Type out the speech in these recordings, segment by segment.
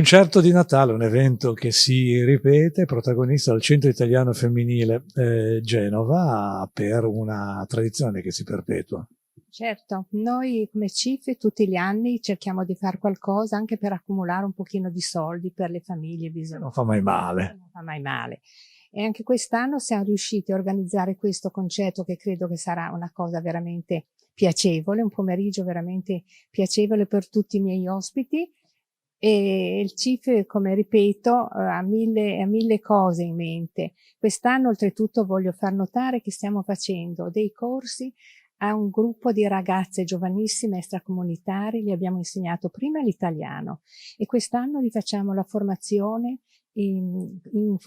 concerto di Natale, un evento che si ripete, protagonista del Centro Italiano Femminile Genova, per una tradizione che si perpetua. Certo, noi come CIF tutti gli anni cerchiamo di fare qualcosa anche per accumulare un pochino di soldi per le famiglie bisognose. Non fa mai male. Non fa mai male. E anche quest'anno siamo riusciti a organizzare questo concerto che credo che sarà una cosa veramente piacevole, un pomeriggio veramente piacevole per tutti i miei ospiti. E il CIF, come ripeto, ha mille cose in mente. Quest'anno oltretutto voglio far notare che stiamo facendo dei corsi a un gruppo di ragazze giovanissime extracomunitari. Gli abbiamo insegnato prima l'italiano e quest'anno gli facciamo la formazione in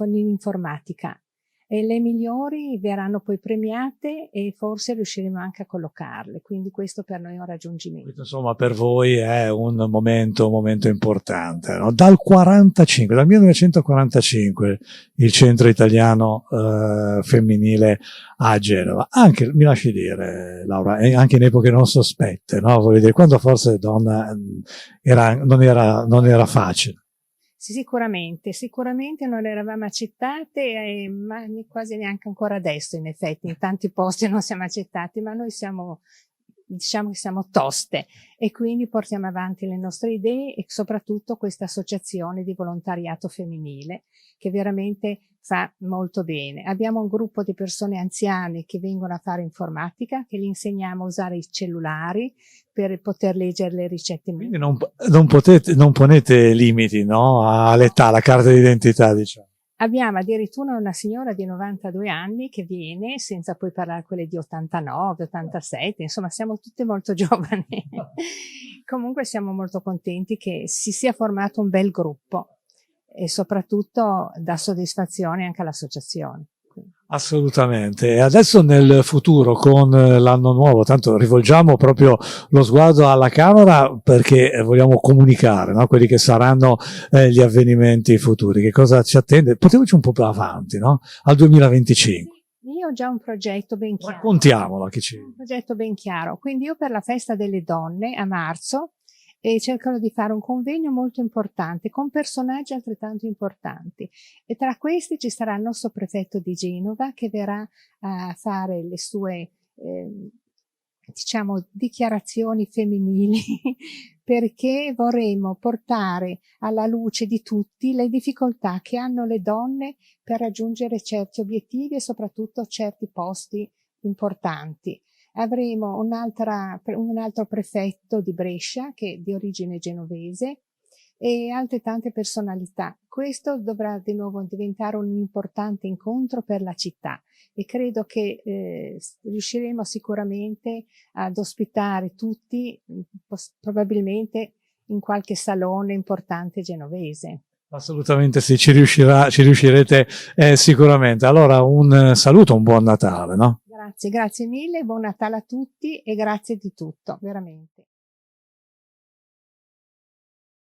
informatica. E le migliori verranno poi premiate e forse riusciremo anche a collocarle, quindi questo per noi è un raggiungimento. Questo, insomma, per voi è un momento importante, no? Dal 1945, il Centro Italiano Femminile a Genova. Anche, mi lasci dire, Laura, anche in epoche non sospette, no? Voglio dire, quando forse donna non era facile. Sì, sicuramente non eravamo accettate, ma quasi neanche ancora adesso, in effetti, in tanti posti non siamo accettati, ma noi diciamo che siamo toste e quindi portiamo avanti le nostre idee e soprattutto questa associazione di volontariato femminile che veramente fa molto bene. Abbiamo un gruppo di persone anziane che vengono a fare informatica, che gli insegniamo a usare i cellulari per poter leggere le ricette. Quindi non ponete limiti, no? All'età, alla carta d'identità, diciamo. Abbiamo addirittura una signora di 92 anni che viene, senza poi parlare a quelle di 89, 87, insomma siamo tutte molto giovani. Comunque siamo molto contenti che si sia formato un bel gruppo e soprattutto dà soddisfazione anche all'associazione. Assolutamente. E adesso nel futuro, con l'anno nuovo, tanto rivolgiamo proprio lo sguardo alla Camera perché vogliamo comunicare, no? Quelli che saranno gli avvenimenti futuri. Che cosa ci attende? Portiamoci un po' più avanti, no? Al 2025. Io ho già un progetto ben chiaro. Raccontiamolo. Un progetto ben chiaro. Quindi io per la festa delle donne a marzo cercano di fare un convegno molto importante con personaggi altrettanto importanti e tra questi ci sarà il nostro prefetto di Genova che verrà a fare le sue diciamo dichiarazioni femminili perché vorremmo portare alla luce di tutti le difficoltà che hanno le donne per raggiungere certi obiettivi e soprattutto certi posti importanti. Avremo un altro prefetto di Brescia che è di origine genovese e altre tante personalità. Questo dovrà di nuovo diventare un importante incontro per la città e credo che riusciremo sicuramente ad ospitare tutti, probabilmente in qualche salone importante genovese. Assolutamente sì, ci riuscirete sicuramente. Allora un saluto, un buon Natale, no? Grazie mille, buon Natale a tutti e grazie di tutto, veramente.